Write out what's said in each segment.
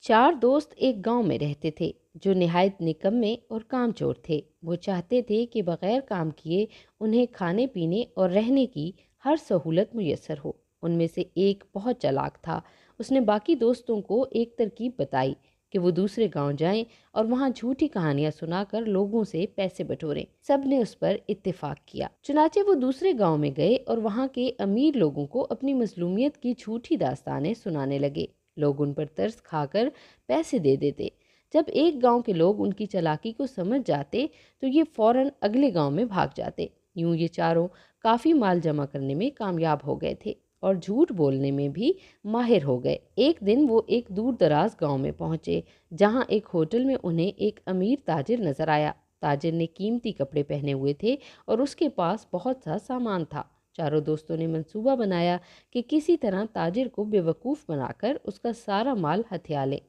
चार दोस्त एक गांव में रहते थे जो निहायत निकम्मे और कामचोर थे। वो चाहते थे कि बगैर काम किए उन्हें खाने पीने और रहने की हर सहूलत मुयस्सर हो। उनमें से एक बहुत चालाक था। उसने बाकी दोस्तों को एक तरकीब बताई कि वो दूसरे गांव जाएं और वहां झूठी कहानियां सुनाकर लोगों से पैसे बटोरें। सब ने उस पर इत्तेफाक किया। चुनाचे वो दूसरे गांव में गए और वहां के अमीर लोगों को अपनी मजलूमियत की झूठी दास्तानें सुनाने लगे। लोग उन पर तरस खाकर पैसे दे देते। जब एक गांव के लोग उनकी चालाकी को समझ जाते तो ये फौरन अगले गांव में भाग जाते। यूं ये चारों काफ़ी माल जमा करने में कामयाब हो गए थे और झूठ बोलने में भी माहिर हो गए। एक दिन वो एक दूर दराज गांव में पहुंचे जहां एक होटल में उन्हें एक अमीर ताजिर नजर आया। ताजिर ने कीमती कपड़े पहने हुए थे और उसके पास बहुत सा सामान था। चारों दोस्तों ने मंसूबा बनाया कि किसी तरह ताजिर को बेवकूफ़ बनाकर उसका सारा माल हथिया लें।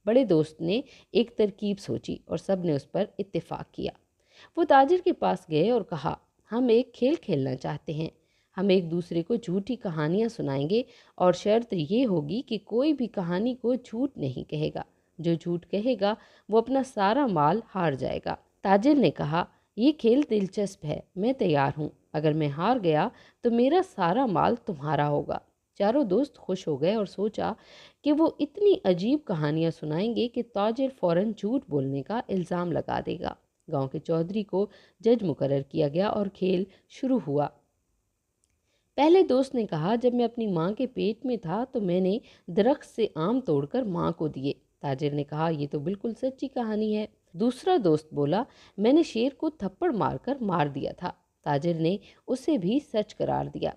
बड़े दोस्त ने एक तरकीब सोची और सब ने उस पर इत्तेफाक किया। वो ताजिर के पास गए और कहा, हम एक खेल खेलना चाहते हैं। हम एक दूसरे को झूठी कहानियां सुनाएंगे और शर्त ये होगी कि कोई भी कहानी को झूठ नहीं कहेगा। जो झूठ कहेगा वो अपना सारा माल हार जाएगा। ताजिर ने कहा, ये खेल दिलचस्प है, मैं तैयार हूँ। अगर मैं हार गया तो मेरा सारा माल तुम्हारा होगा। चारों दोस्त खुश हो गए और सोचा कि वो इतनी अजीब कहानियां सुनाएंगे कि ताजिर फौरन झूठ बोलने का इल्ज़ाम लगा देगा। गांव के चौधरी को जज मुकर्रर किया गया और खेल शुरू हुआ। पहले दोस्त ने कहा, जब मैं अपनी माँ के पेट में था तो मैंने दरख्त से आम तोड़कर माँ को दिए। ताजिर ने कहा, ये तो बिल्कुल सच्ची कहानी है। दूसरा दोस्त बोला, मैंने शेर को थप्पड़ मारकर मार दिया था। ताजिर ने उसे भी सच करार दिया।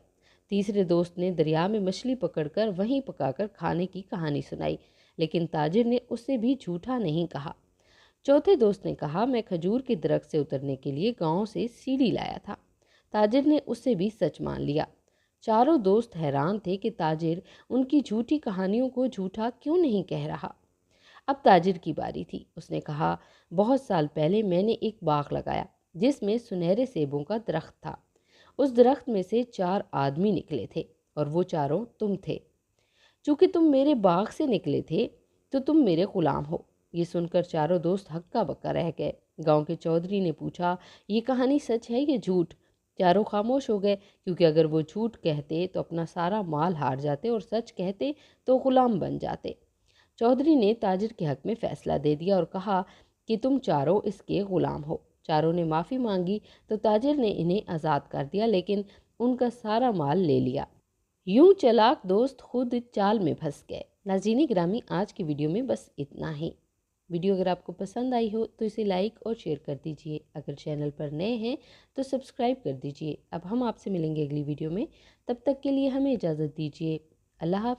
तीसरे दोस्त ने दरिया में मछली पकड़कर वहीं पकाकर खाने की कहानी सुनाई, लेकिन ताजिर ने उसे भी झूठा नहीं कहा। चौथे दोस्त ने कहा, मैं खजूर के दरख्त से उतरने के लिए गांव से सीढ़ी लाया था। ताजिर ने उसे भी सच मान लिया। चारों दोस्त हैरान थे कि ताजिर उनकी झूठी कहानियों को झूठा क्यों नहीं कह रहा। अब ताजिर की बारी थी। उसने कहा, बहुत साल पहले मैंने एक बाग लगाया जिसमें सुनहरे सेबों का दरख्त था। उस दरख्त में से 4 आदमी निकले थे और वो चारों तुम थे। चूंकि तुम मेरे बाग से निकले थे तो तुम मेरे गुलाम हो। ये सुनकर चारों दोस्त हक्का बक्का रह गए। गांव के चौधरी ने पूछा, ये कहानी सच है या झूठ? चारों खामोश हो गए, क्योंकि अगर वो झूठ कहते तो अपना सारा माल हार जाते और सच कहते तो गुलाम बन जाते। चौधरी ने ताजिर के हक में फैसला दे दिया और कहा कि तुम चारों इसके गुलाम हो। चारों ने माफ़ी मांगी तो ताजिर ने इन्हें आज़ाद कर दिया, लेकिन उनका सारा माल ले लिया। यूं चालाक दोस्त खुद चाल में फंस गए। नाज़रीन गिरामी, आज की वीडियो में बस इतना ही। वीडियो अगर आपको पसंद आई हो तो इसे लाइक और शेयर कर दीजिए। अगर चैनल पर नए हैं तो सब्सक्राइब कर दीजिए। अब हम आपसे मिलेंगे अगली वीडियो में। तब तक के लिए हमें इजाज़त दीजिए। अल्लाह हाफ़िज़।